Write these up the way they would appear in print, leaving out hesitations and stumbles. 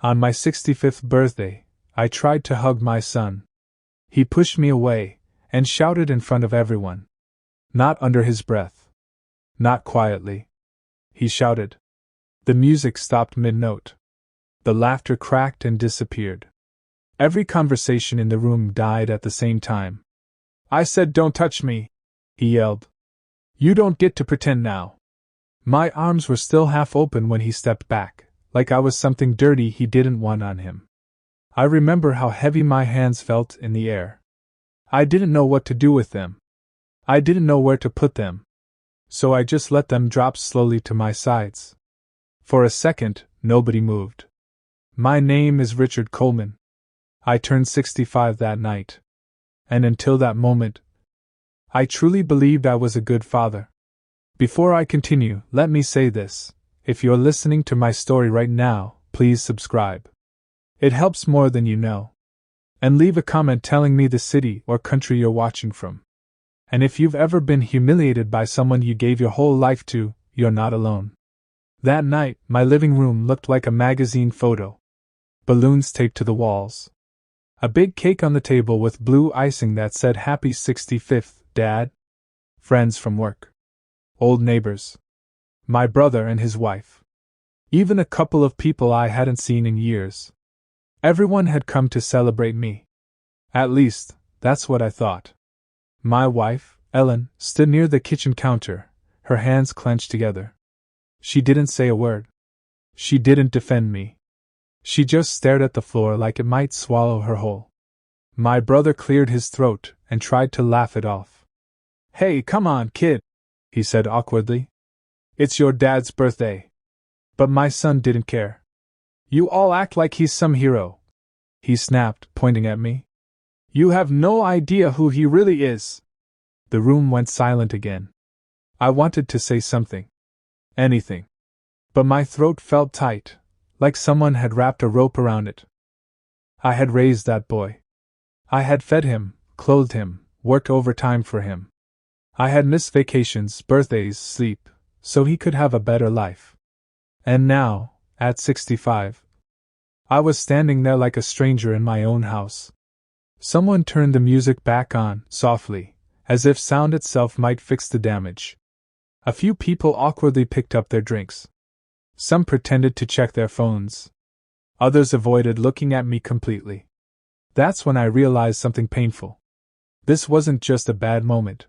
On my 65th birthday, I tried to hug my son. He pushed me away and shouted in front of everyone. Not under his breath. Not quietly. He shouted. The music stopped mid-note. The laughter cracked and disappeared. Every conversation in the room died at the same time. I said, "Don't touch me," he yelled. "You don't get to pretend now." My arms were still half open when he stepped back, like I was something dirty he didn't want on him. I remember how heavy my hands felt in the air. I didn't know what to do with them. I didn't know where to put them. So I just let them drop slowly to my sides. For a second, nobody moved. My name is Richard Coleman. I turned 65 that night. And until that moment, I truly believed I was a good father. Before I continue, let me say this. If you're listening to my story right now, please subscribe. It helps more than you know. And leave a comment telling me the city or country you're watching from. And if you've ever been humiliated by someone you gave your whole life to, you're not alone. That night, my living room looked like a magazine photo. Balloons taped to the walls. A big cake on the table with blue icing that said Happy 65th, Dad. Friends from work. Old neighbors. My brother and his wife. Even a couple of people I hadn't seen in years. Everyone had come to celebrate me. At least, that's what I thought. My wife, Ellen, stood near the kitchen counter, her hands clenched together. She didn't say a word. She didn't defend me. She just stared at the floor like it might swallow her whole. My brother cleared his throat and tried to laugh it off. "Hey, come on, kid," he said awkwardly. "It's your dad's birthday." But my son didn't care. "You all act like he's some hero," he snapped, pointing at me. "You have no idea who he really is." The room went silent again. I wanted to say something. Anything. But my throat felt tight, like someone had wrapped a rope around it. I had raised that boy. I had fed him, clothed him, worked overtime for him. I had missed vacations, birthdays, sleep, so he could have a better life. And now, at 65, I was standing there like a stranger in my own house. Someone turned the music back on, softly, as if sound itself might fix the damage. A few people awkwardly picked up their drinks. Some pretended to check their phones. Others avoided looking at me completely. That's when I realized something painful. This wasn't just a bad moment.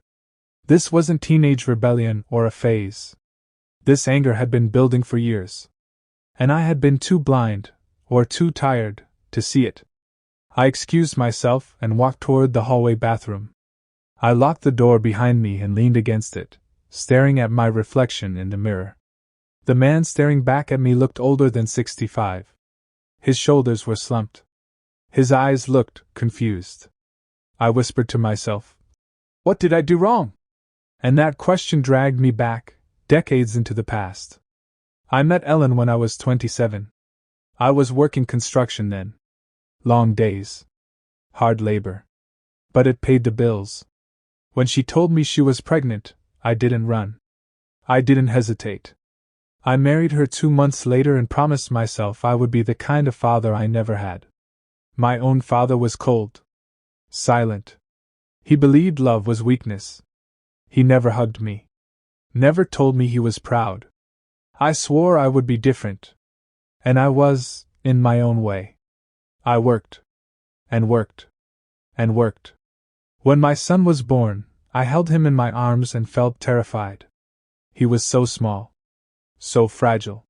This wasn't teenage rebellion or a phase. This anger had been building for years. And I had been too blind, or too tired, to see it. I excused myself and walked toward the hallway bathroom. I locked the door behind me and leaned against it, staring at my reflection in the mirror. The man staring back at me looked older than 65. His shoulders were slumped. His eyes looked confused. I whispered to myself, "What did I do wrong?" And that question dragged me back, decades into the past. I met Ellen when I was 27. I was working construction then. Long days. Hard labor. But it paid the bills. When she told me she was pregnant, I didn't run. I didn't hesitate. I married her 2 months later and promised myself I would be the kind of father I never had. My own father was cold. Silent. He believed love was weakness. He never hugged me. Never told me he was proud. I swore I would be different. And I was, in my own way. I worked. And worked. And worked. When my son was born, I held him in my arms and felt terrified. He was so small. So fragile.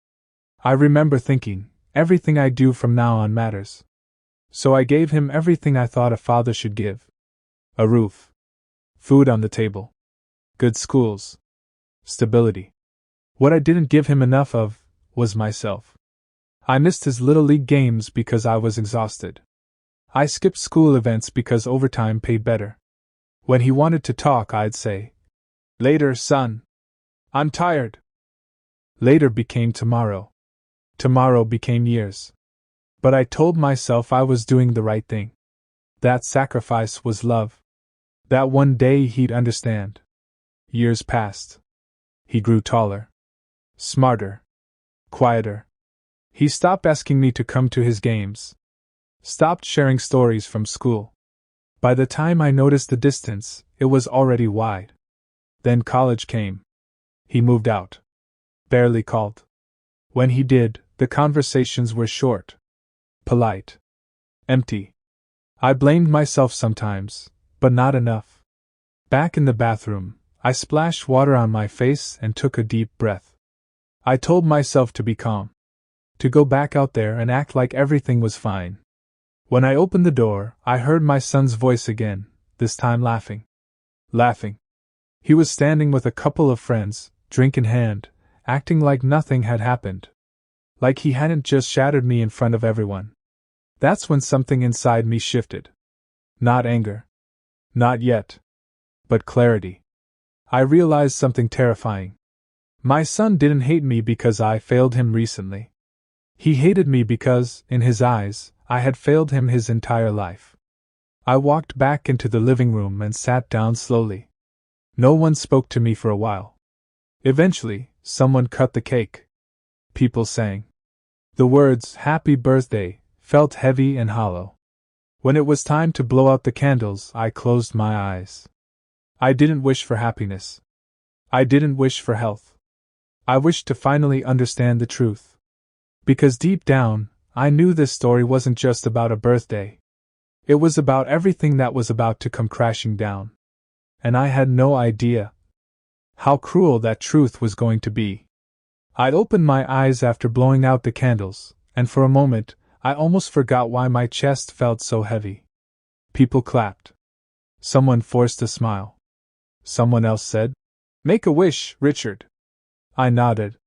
I remember thinking, everything I do from now on matters. So I gave him everything I thought a father should give. A roof. Food on the table. Good schools. Stability. What I didn't give him enough of was myself. I missed his Little League games because I was exhausted. I skipped school events because overtime paid better. When he wanted to talk, I'd say, "Later, son. I'm tired." Later became tomorrow. Tomorrow became years. But I told myself I was doing the right thing. That sacrifice was love. That one day he'd understand. Years passed. He grew taller. Smarter. Quieter. He stopped asking me to come to his games. Stopped sharing stories from school. By the time I noticed the distance, it was already wide. Then college came. He moved out. Barely called. When he did, the conversations were short. Polite. Empty. I blamed myself sometimes, but not enough. Back in the bathroom, I splashed water on my face and took a deep breath. I told myself to be calm. To go back out there and act like everything was fine. When I opened the door, I heard my son's voice again, this time laughing. Laughing. He was standing with a couple of friends, drink in hand, acting like nothing had happened. Like he hadn't just shattered me in front of everyone. That's when something inside me shifted. Not anger. Not yet. But clarity. I realized something terrifying. My son didn't hate me because I failed him recently. He hated me because, in his eyes, I had failed him his entire life. I walked back into the living room and sat down slowly. No one spoke to me for a while. Eventually, someone cut the cake. People sang. The words, "Happy Birthday," felt heavy and hollow. When it was time to blow out the candles, I closed my eyes. I didn't wish for happiness. I didn't wish for health. I wished to finally understand the truth. Because deep down, I knew this story wasn't just about a birthday. It was about everything that was about to come crashing down. And I had no idea how cruel that truth was going to be. I'd opened my eyes after blowing out the candles, and for a moment, I almost forgot why my chest felt so heavy. People clapped. Someone forced a smile. Someone else said, "Make a wish, Richard." I nodded.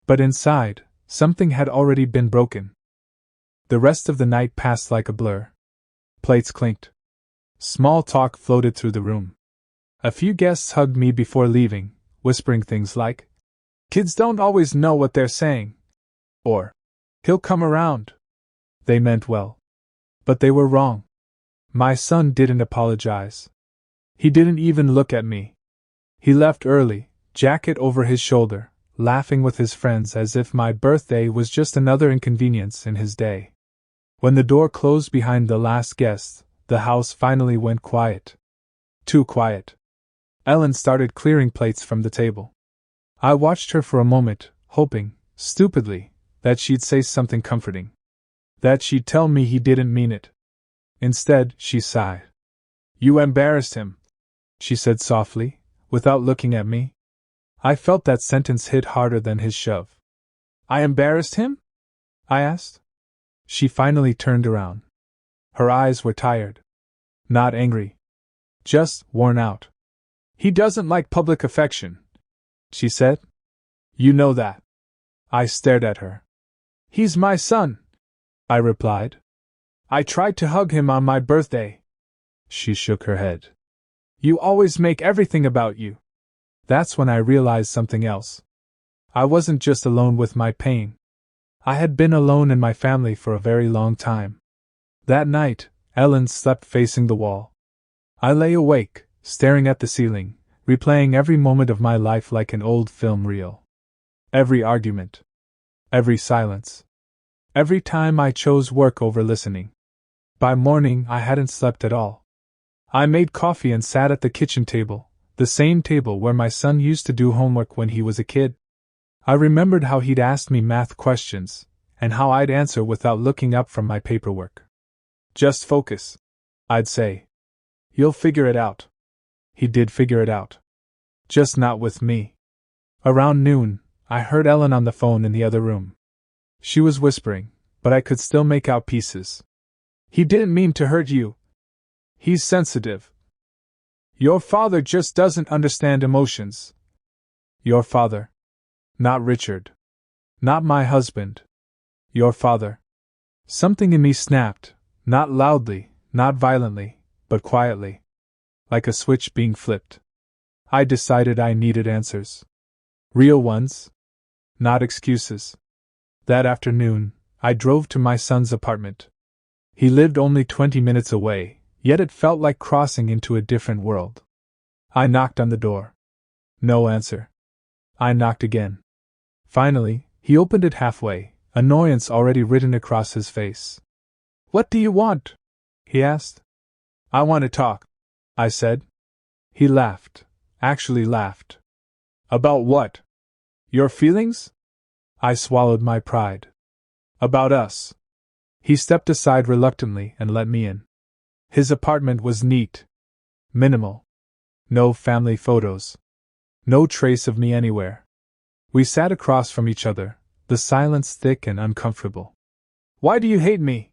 But inside, something had already been broken. The rest of the night passed like a blur. Plates clinked. Small talk floated through the room. A few guests hugged me before leaving, whispering things like, "Kids don't always know what they're saying." Or, "He'll come around." They meant well. But they were wrong. My son didn't apologize. He didn't even look at me. He left early, jacket over his shoulder, laughing with his friends as if my birthday was just another inconvenience in his day. When the door closed behind the last guest, the house finally went quiet. Too quiet. Ellen started clearing plates from the table. I watched her for a moment, hoping, stupidly, that she'd say something comforting. That she'd tell me he didn't mean it. Instead, she sighed. "You embarrassed him," she said softly, without looking at me. I felt that sentence hit harder than his shove. "I embarrassed him?" I asked. She finally turned around. Her eyes were tired. Not angry. Just worn out. "He doesn't like public affection," she said. "You know that." I stared at her. "He's my son," I replied. "I tried to hug him on my birthday." She shook her head. "You always make everything about you." That's when I realized something else. I wasn't just alone with my pain. I had been alone in my family for a very long time. That night, Ellen slept facing the wall. I lay awake, staring at the ceiling, replaying every moment of my life like an old film reel. Every argument. Every silence. Every time I chose work over listening. By morning, I hadn't slept at all. I made coffee and sat at the kitchen table, the same table where my son used to do homework when he was a kid. I remembered how he'd asked me math questions, and how I'd answer without looking up from my paperwork. "Just focus," I'd say. "You'll figure it out." He did figure it out. Just not with me. Around noon, I heard Ellen on the phone in the other room. She was whispering, but I could still make out pieces. "He didn't mean to hurt you. He's sensitive. Your father just doesn't understand emotions." Your father. Not Richard. Not my husband. Your father. Something in me snapped, not loudly, not violently, but quietly. Like a switch being flipped. I decided I needed answers. Real ones. Not excuses. That afternoon, I drove to my son's apartment. He lived only 20 minutes away, yet it felt like crossing into a different world. I knocked on the door. No answer. I knocked again. Finally, he opened it halfway, annoyance already written across his face. "What do you want?" he asked. "I want to talk," I said. He laughed, actually laughed. "About what? Your feelings?" I swallowed my pride. "About us." He stepped aside reluctantly and let me in. His apartment was neat, minimal. No family photos. No trace of me anywhere. We sat across from each other, the silence thick and uncomfortable. "Why do you hate me?"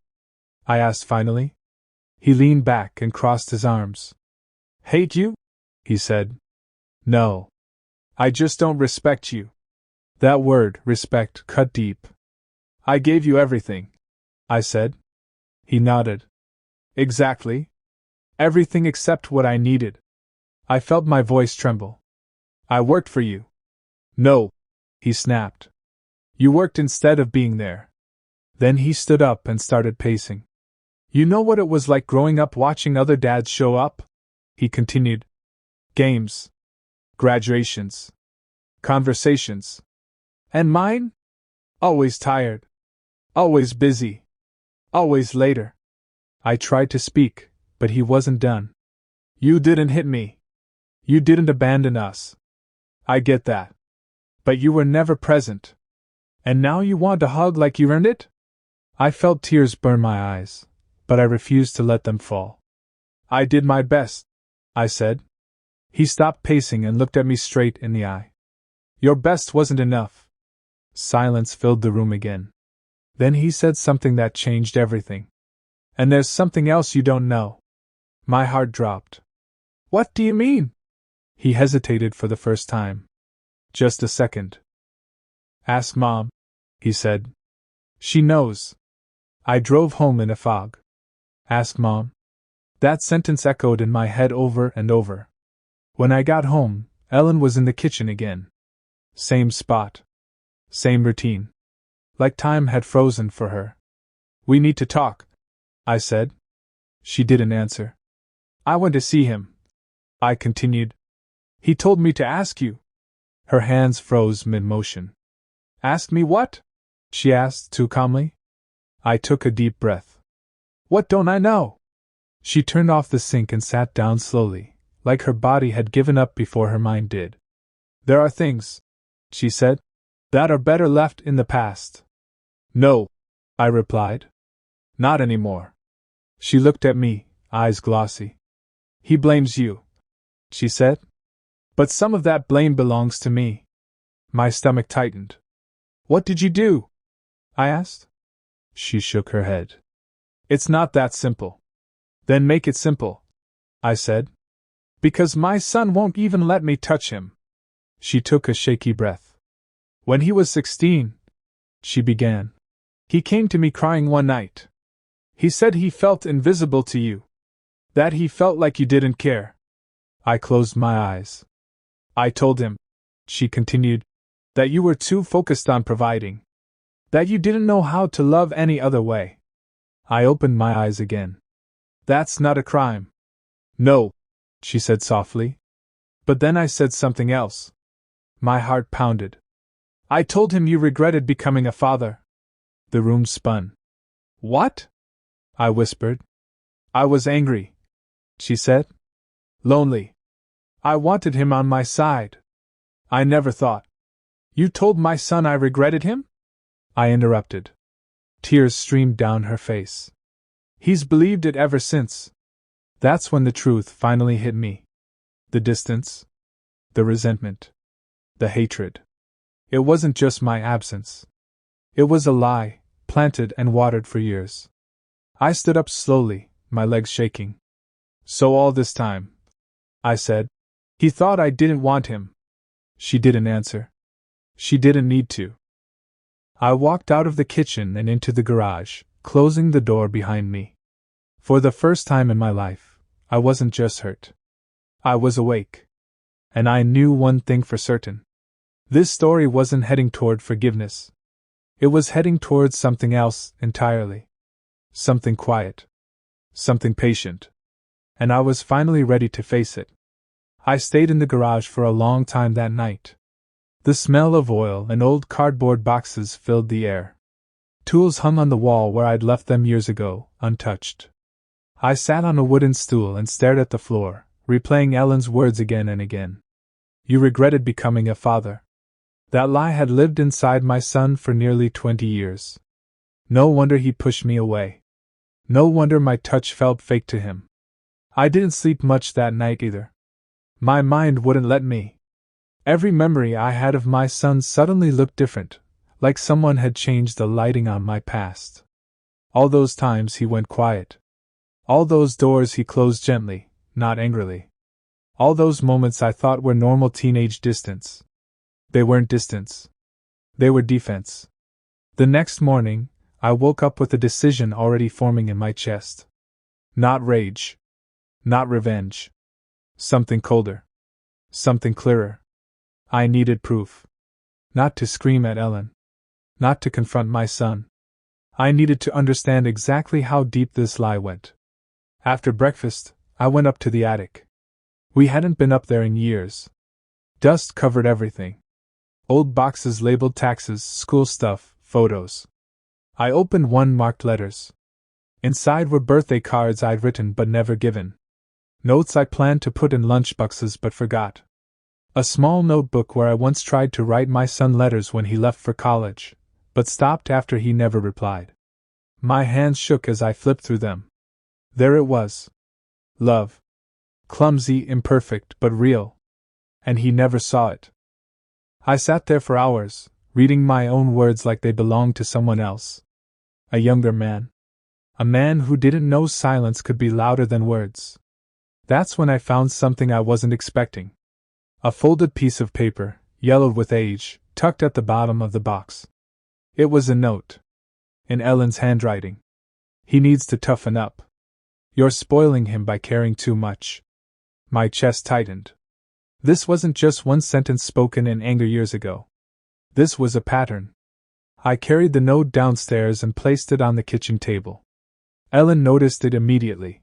I asked finally. He leaned back and crossed his arms. "Hate you?" he said. "No. I just don't respect you." That word, respect, cut deep. "I gave you everything," I said. He nodded. "Exactly. Everything except what I needed." I felt my voice tremble. "I worked for you." "No," he snapped. "You worked instead of being there." Then he stood up and started pacing. "You know what it was like growing up watching other dads show up?" he continued. "Games. Graduations. Conversations. And mine? Always tired. Always busy. Always later." I tried to speak, but he wasn't done. "You didn't hit me. You didn't abandon us. I get that. But you were never present. And now you want a hug like you earned it?" I felt tears burn my eyes, but I refused to let them fall. "I did my best," I said. He stopped pacing and looked at me straight in the eye. "Your best wasn't enough." Silence filled the room again. Then he said something that changed everything. "And there's something else you don't know." My heart dropped. "What do you mean?" He hesitated for the first time. "Just a second." "Ask Mom," he said. "She knows." I drove home in a fog. "Ask Mom." That sentence echoed in my head over and over. When I got home, Ellen was in the kitchen again. Same spot. Same routine. Like time had frozen for her. "We need to talk," I said. She didn't answer. "I went to see him," I continued. "He told me to ask you." Her hands froze mid-motion. "Ask me what?" she asked too calmly. I took a deep breath. "What don't I know?" She turned off the sink and sat down slowly, like her body had given up before her mind did. "There are things," she said, "that are better left in the past." "No," I replied. "Not anymore." She looked at me, eyes glossy. "He blames you," she said. "But some of that blame belongs to me." My stomach tightened. "What did you do?" I asked. She shook her head. "It's not that simple." "Then make it simple," I said. "Because my son won't even let me touch him." She took a shaky breath. "When he was 16, she began. "He came to me crying one night. He said he felt invisible to you. That he felt like you didn't care." I closed my eyes. "I told him," she continued, "that you were too focused on providing. That you didn't know how to love any other way." I opened my eyes again. "That's not a crime." "No," she said softly. "But then I said something else." My heart pounded. "I told him you regretted becoming a father." The room spun. "What?" I whispered. "I was angry," she said. "Lonely. I wanted him on my side. I never thought." "You told my son I regretted him?" I interrupted. Tears streamed down her face. "He's believed it ever since." That's when the truth finally hit me. The distance. The resentment. The hatred. It wasn't just my absence. It was a lie, planted and watered for years. I stood up slowly, my legs shaking. "So all this time," I said, "he thought I didn't want him." She didn't answer. She didn't need to. I walked out of the kitchen and into the garage, closing the door behind me. For the first time in my life, I wasn't just hurt. I was awake. And I knew one thing for certain. This story wasn't heading toward forgiveness. It was heading towards something else entirely. Something quiet. Something patient. And I was finally ready to face it. I stayed in the garage for a long time that night. The smell of oil and old cardboard boxes filled the air. Tools hung on the wall where I'd left them years ago, untouched. I sat on a wooden stool and stared at the floor, replaying Ellen's words again and again. You regretted becoming a father. That lie had lived inside my son for nearly 20 years. No wonder he pushed me away. No wonder my touch felt fake to him. I didn't sleep much that night either. My mind wouldn't let me. Every memory I had of my son suddenly looked different, like someone had changed the lighting on my past. All those times he went quiet. All those doors he closed gently, not angrily. All those moments I thought were normal teenage distance. They weren't distance. They were defense. The next morning, I woke up with a decision already forming in my chest. Not rage. Not revenge. Something colder. Something clearer. I needed proof. Not to scream at Ellen. Not to confront my son. I needed to understand exactly how deep this lie went. After breakfast, I went up to the attic. We hadn't been up there in years. Dust covered everything. Old boxes labeled taxes, school stuff, photos. I opened one marked letters. Inside were birthday cards I'd written but never given. Notes I planned to put in lunchboxes but forgot. A small notebook where I once tried to write my son letters when he left for college, but stopped after he never replied. My hands shook as I flipped through them. There it was. Love. Clumsy, imperfect, but real. And he never saw it. I sat there for hours, reading my own words like they belonged to someone else. A younger man. A man who didn't know silence could be louder than words. That's when I found something I wasn't expecting. A folded piece of paper, yellowed with age, tucked at the bottom of the box. It was a note. In Ellen's handwriting. He needs to toughen up. You're spoiling him by caring too much. My chest tightened. This wasn't just one sentence spoken in anger years ago. This was a pattern. I carried the note downstairs and placed it on the kitchen table. Ellen noticed it immediately.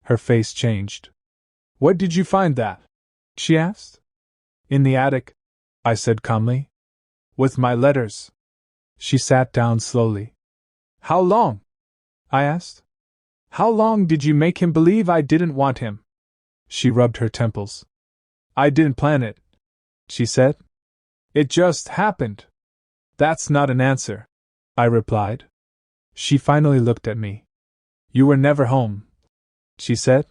Her face changed. Where did you find that? She asked. In the attic, I said calmly. With my letters. She sat down slowly. How long? I asked. How long did you make him believe I didn't want him? She rubbed her temples. I didn't plan it, she said. It just happened. That's not an answer, I replied. She finally looked at me. You were never home, she said.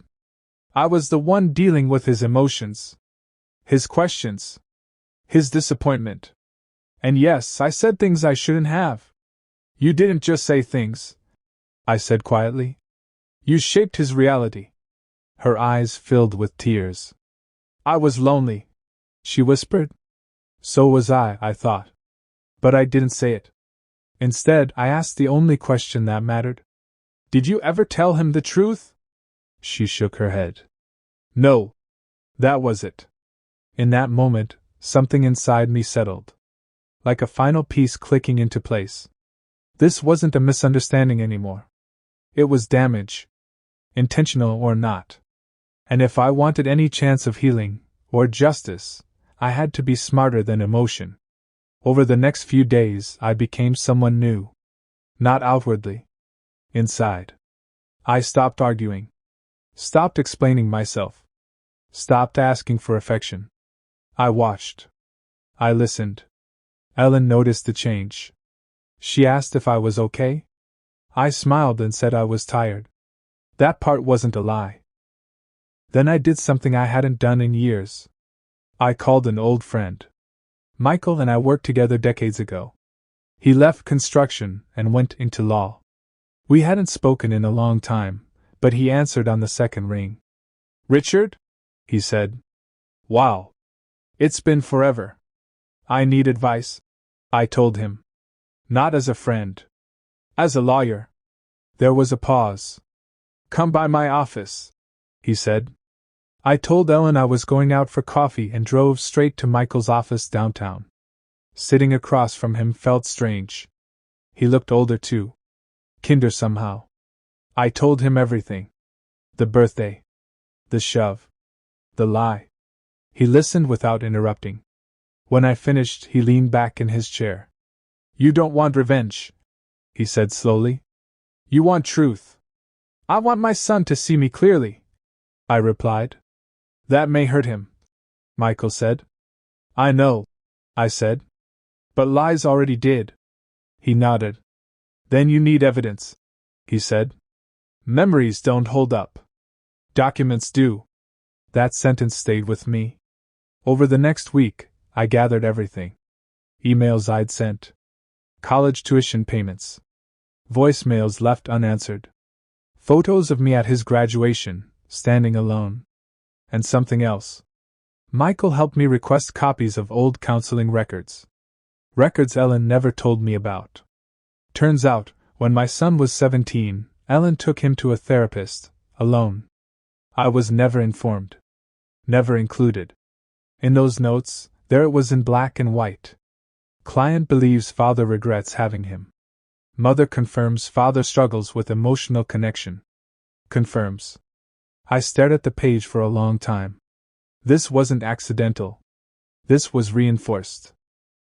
I was the one dealing with his emotions. His questions. His disappointment. And yes, I said things I shouldn't have. You didn't just say things, I said quietly. You shaped his reality. Her eyes filled with tears. I was lonely, she whispered. So was I thought. But I didn't say it. Instead, I asked the only question that mattered. Did you ever tell him the truth? She shook her head. No. That was it. In that moment, something inside me settled. Like a final piece clicking into place. This wasn't a misunderstanding anymore. It was damage. Intentional or not. And if I wanted any chance of healing, or justice, I had to be smarter than emotion. Over the next few days, I became someone new. Not outwardly. Inside. I stopped arguing. Stopped explaining myself. Stopped asking for affection. I watched. I listened. Ellen noticed the change. She asked if I was okay. I smiled and said I was tired. That part wasn't a lie. Then I did something I hadn't done in years. I called an old friend. Michael and I worked together decades ago. He left construction and went into law. We hadn't spoken in a long time, but he answered on the second ring. Richard? He said. Wow. It's been forever. I need advice, I told him. Not as a friend. As a lawyer. There was a pause. Come by my office, he said. I told Ellen I was going out for coffee and drove straight to Michael's office downtown. Sitting across from him felt strange. He looked older too. Kinder somehow. I told him everything. The birthday. The shove. The lie. He listened without interrupting. When I finished, he leaned back in his chair. You don't want revenge, he said slowly. You want truth. I want my son to see me clearly, I replied. That may hurt him, Michael said. I know, I said. But lies already did. He nodded. Then you need evidence, he said. Memories don't hold up. Documents do. That sentence stayed with me. Over the next week, I gathered everything. Emails I'd sent. College tuition payments. Voicemails left unanswered. Photos of me at his graduation, standing alone. And something else. Michael helped me request copies of old counseling records. Records Ellen never told me about. Turns out, when my son was 17, Ellen took him to a therapist, alone. I was never informed. Never included. In those notes, there it was in black and white. Client believes father regrets having him. Mother confirms father struggles with emotional connection. Confirms. I stared at the page for a long time. This wasn't accidental. This was reinforced.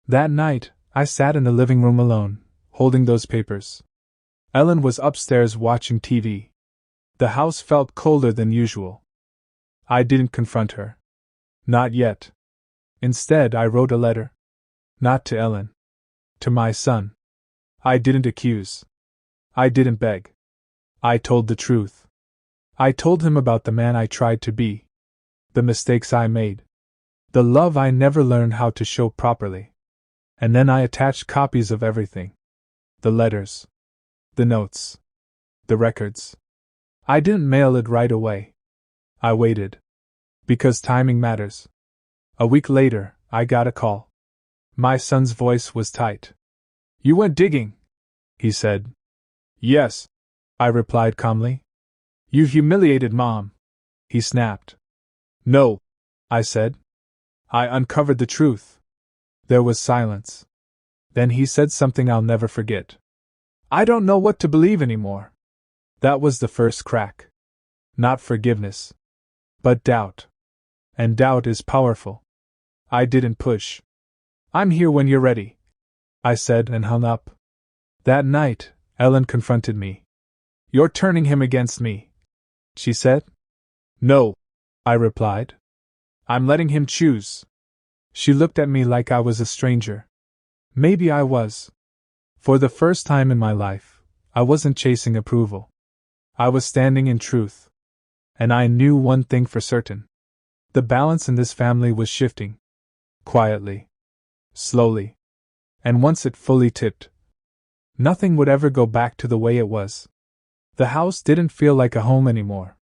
That night, I sat in the living room alone, holding those papers. Ellen was upstairs watching TV. The house felt colder than usual. I didn't confront her. Not yet. Instead, I wrote a letter. Not to Ellen. To my son. I didn't accuse. I didn't beg. I told the truth. I told him about the man I tried to be. The mistakes I made. The love I never learned how to show properly. And then I attached copies of everything. The letters. The notes. The records. I didn't mail it right away. I waited. Because timing matters. A week later, I got a call. My son's voice was tight. You went digging, he said. Yes, I replied calmly. You humiliated Mom, he snapped. No, I said. I uncovered the truth. There was silence. Then he said something I'll never forget. I don't know what to believe anymore. That was the first crack. Not forgiveness, but doubt. And doubt is powerful. I didn't push. I'm here when you're ready, I said and hung up. That night, Ellen confronted me. You're turning him against me, she said. No, I replied. I'm letting him choose. She looked at me like I was a stranger. Maybe I was. For the first time in my life, I wasn't chasing approval. I was standing in truth. And I knew one thing for certain. The balance in this family was shifting. Quietly. Slowly. And once it fully tipped, nothing would ever go back to the way it was. The house didn't feel like a home anymore.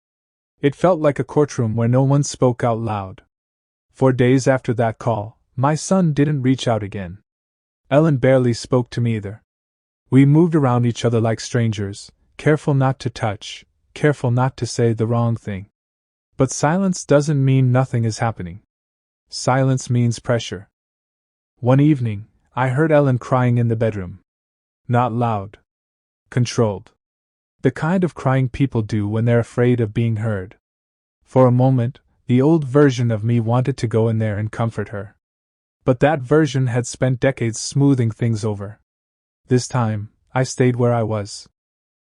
It felt like a courtroom where no one spoke out loud. For days after that call, my son didn't reach out again. Ellen barely spoke to me either. We moved around each other like strangers, careful not to touch, careful not to say the wrong thing. But silence doesn't mean nothing is happening. Silence means pressure. One evening, I heard Ellen crying in the bedroom. Not loud. Controlled. The kind of crying people do when they're afraid of being heard. For a moment, the old version of me wanted to go in there and comfort her. But that version had spent decades smoothing things over. This time, I stayed where I was.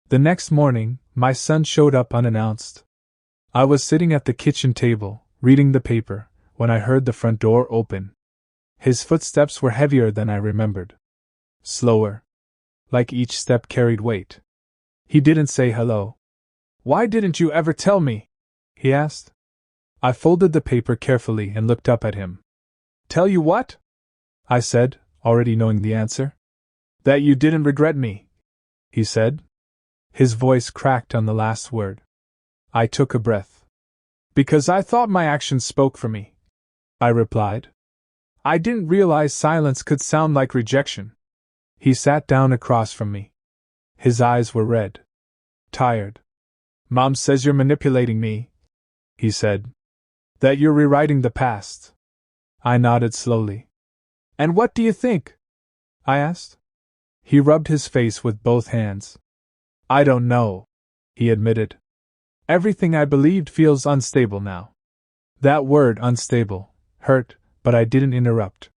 The next morning, my son showed up unannounced. I was sitting at the kitchen table, reading the paper, when I heard the front door open. His footsteps were heavier than I remembered. Slower. Like each step carried weight. He didn't say hello. Why didn't you ever tell me? He asked. I folded the paper carefully and looked up at him. Tell you what? I said, already knowing the answer. That you didn't regret me, he said. His voice cracked on the last word. I took a breath. Because I thought my actions spoke for me, I replied. I didn't realize silence could sound like rejection. He sat down across from me. His eyes were red. Tired. Mom says you're manipulating me, he said. That you're rewriting the past. I nodded slowly. And what do you think? I asked. He rubbed his face with both hands. I don't know, he admitted. Everything I believed feels unstable now. That word unstable hurt, but I didn't interrupt.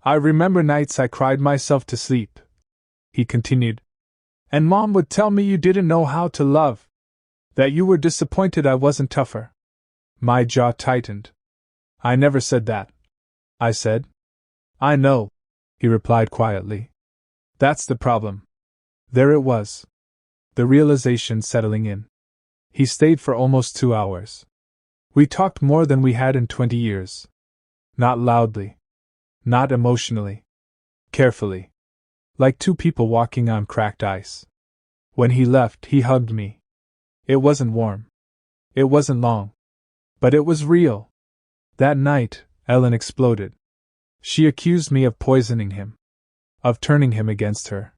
I remember nights I cried myself to sleep, he continued. And Mom would tell me you didn't know how to love. That you were disappointed I wasn't tougher. My jaw tightened. I never said that, I said. I know, he replied quietly. That's the problem. There it was. The realization settling in. He stayed for almost 2 hours. We talked more than we had in 20 years. Not loudly. Not emotionally. Carefully. Like two people walking on cracked ice. When he left, he hugged me. It wasn't warm. It wasn't long. But it was real. That night, Ellen exploded. She accused me of poisoning him. Of turning him against her.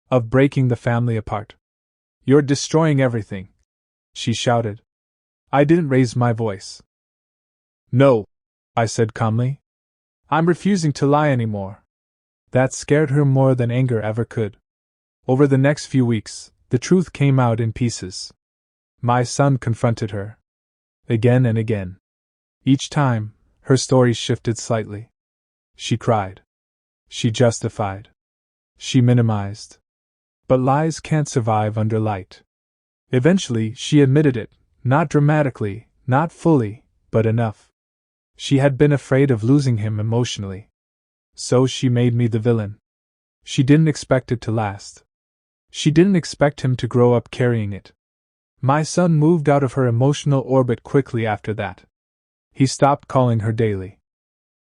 Of breaking the family apart. You're destroying everything, she shouted. I didn't raise my voice. No, I said calmly. I'm refusing to lie anymore. That scared her more than anger ever could. Over the next few weeks, the truth came out in pieces. My son confronted her. Again and again. Each time, her story shifted slightly. She cried. She justified. She minimized. But lies can't survive under light. Eventually, she admitted it, not dramatically, not fully, but enough. She had been afraid of losing him emotionally. So she made me the villain. She didn't expect it to last. She didn't expect him to grow up carrying it. My son moved out of her emotional orbit quickly after that. He stopped calling her daily.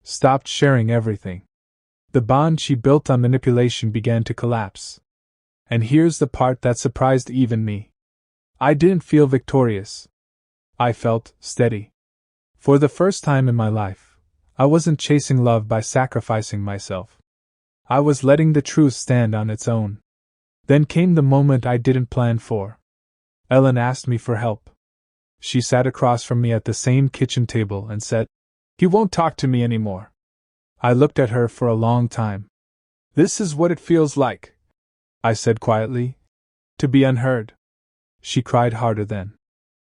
Stopped sharing everything. The bond she built on manipulation began to collapse. And here's the part that surprised even me. I didn't feel victorious. I felt steady. For the first time in my life, I wasn't chasing love by sacrificing myself. I was letting the truth stand on its own. Then came the moment I didn't plan for. Ellen asked me for help. She sat across from me at the same kitchen table and said, "He won't talk to me anymore." I looked at her for a long time. "This is what it feels like," I said quietly. "To be unheard." She cried harder then.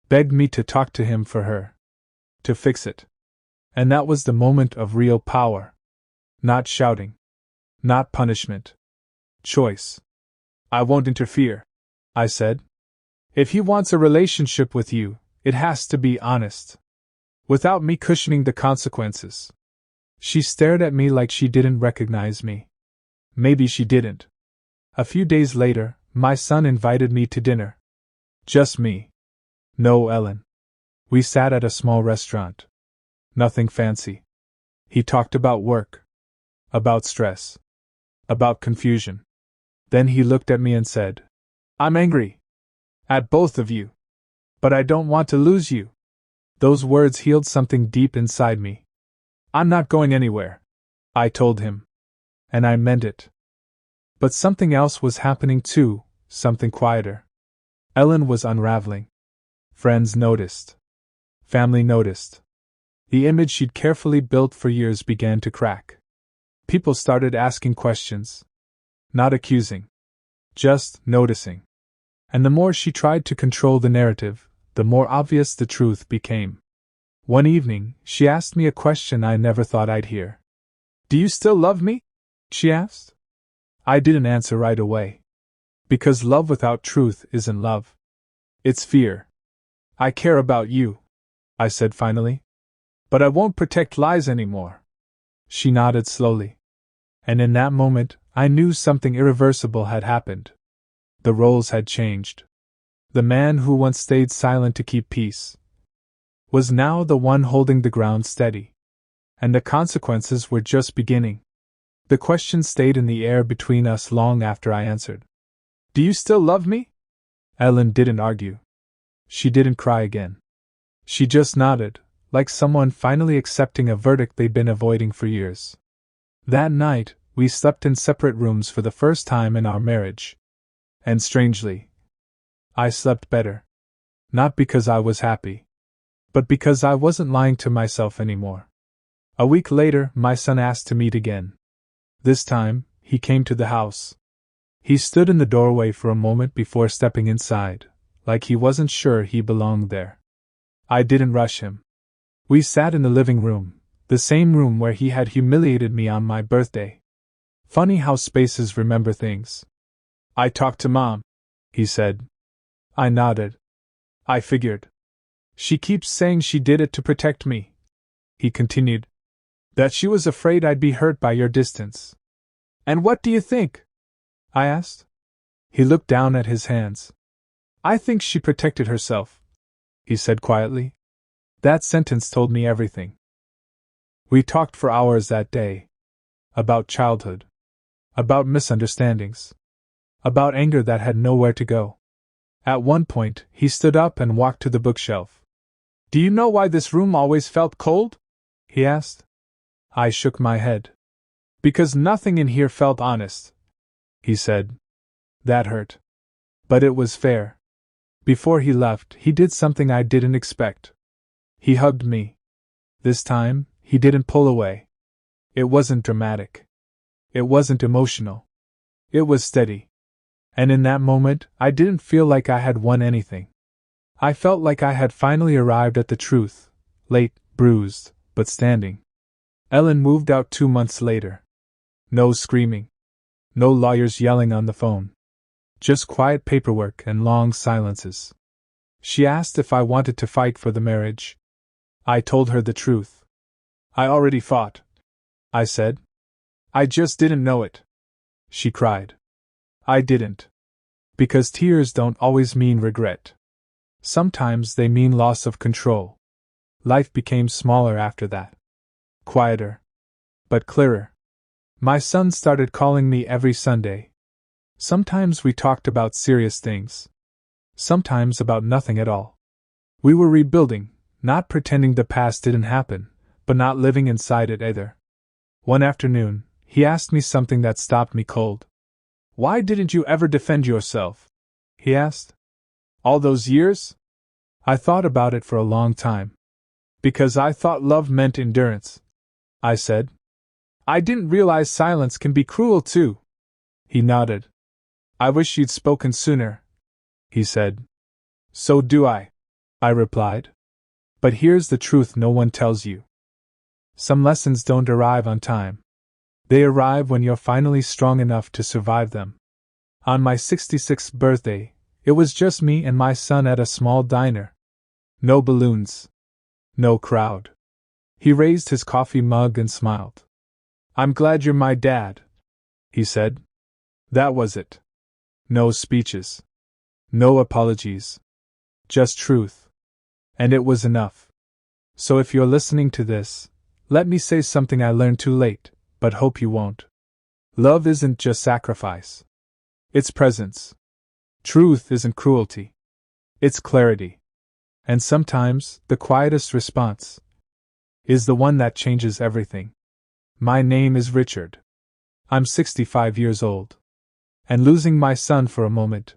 Begged me to talk to him for her. To fix it. And that was the moment of real power. Not shouting. Not punishment. Choice. "I won't interfere," I said. "If he wants a relationship with you, it has to be honest. Without me cushioning the consequences." She stared at me like she didn't recognize me. Maybe she didn't. A few days later, my son invited me to dinner. Just me. No Ellen. We sat at a small restaurant. Nothing fancy. He talked about work. About stress. About confusion. Then he looked at me and said, "I'm angry. At both of you. But I don't want to lose you." Those words healed something deep inside me. "I'm not going anywhere," I told him. And I meant it. But something else was happening too, something quieter. Ellen was unraveling. Friends noticed. Family noticed. The image she'd carefully built for years began to crack. People started asking questions. Not accusing. Just noticing. And the more she tried to control the narrative, the more obvious the truth became. One evening, she asked me a question I never thought I'd hear. "Do you still love me?" she asked. I didn't answer right away. Because love without truth isn't love. It's fear. "I care about you," I said finally. "But I won't protect lies anymore." She nodded slowly. And in that moment, I knew something irreversible had happened. The roles had changed. The man who once stayed silent to keep peace was now the one holding the ground steady. And the consequences were just beginning. The question stayed in the air between us long after I answered. "Do you still love me?" Ellen didn't argue. She didn't cry again. She just nodded, like someone finally accepting a verdict they'd been avoiding for years. That night, we slept in separate rooms for the first time in our marriage. And strangely, I slept better. Not because I was happy, but because I wasn't lying to myself anymore. A week later, my son asked to meet again. This time, he came to the house. He stood in the doorway for a moment before stepping inside, like he wasn't sure he belonged there. I didn't rush him. We sat in the living room, the same room where he had humiliated me on my birthday. Funny how spaces remember things. "I talked to Mom," he said. I nodded. I figured. She keeps saying she did it to protect me, he continued. That she was afraid I'd be hurt by your distance. And what do you think? I asked. He looked down at his hands. I think she protected herself, he said quietly. That sentence told me everything. We talked for hours that day. About childhood. About misunderstandings. About anger that had nowhere to go. At one point, he stood up and walked to the bookshelf. Do you know why this room always felt cold? He asked. I shook my head. Because nothing in here felt honest, he said. That hurt. But it was fair. Before he left, he did something I didn't expect. He hugged me. This time, he didn't pull away. It wasn't dramatic. It wasn't emotional. It was steady. And in that moment, I didn't feel like I had won anything. I felt like I had finally arrived at the truth, late, bruised, but standing. Ellen moved out 2 months later. No screaming. No lawyers yelling on the phone. Just quiet paperwork and long silences. She asked if I wanted to fight for the marriage. I told her the truth. I already fought, I said. I just didn't know it. She cried. I didn't. Because tears don't always mean regret. Sometimes they mean loss of control. Life became smaller after that. Quieter. But clearer. My son started calling me every Sunday. Sometimes we talked about serious things. Sometimes about nothing at all. We were rebuilding, not pretending the past didn't happen, but not living inside it either. One afternoon, he asked me something that stopped me cold. Why didn't you ever defend yourself? He asked. All those years? I thought about it for a long time. Because I thought love meant endurance, I said. I didn't realize silence can be cruel too. He nodded. I wish you'd spoken sooner, he said. So do I replied. But here's the truth no one tells you. Some lessons don't arrive on time. They arrive when you're finally strong enough to survive them. On my 66th birthday, it was just me and my son at a small diner. No balloons. No crowd. He raised his coffee mug and smiled. I'm glad you're my dad, he said. That was it. No speeches. No apologies. Just truth. And it was enough. So if you're listening to this, let me say something I learned too late, but hope you won't. Love isn't just sacrifice. It's presence. Truth isn't cruelty. It's clarity. And sometimes, the quietest response is the one that changes everything. My name is Richard. I'm 65 years old. And losing my son for a moment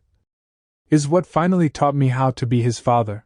is what finally taught me how to be his father.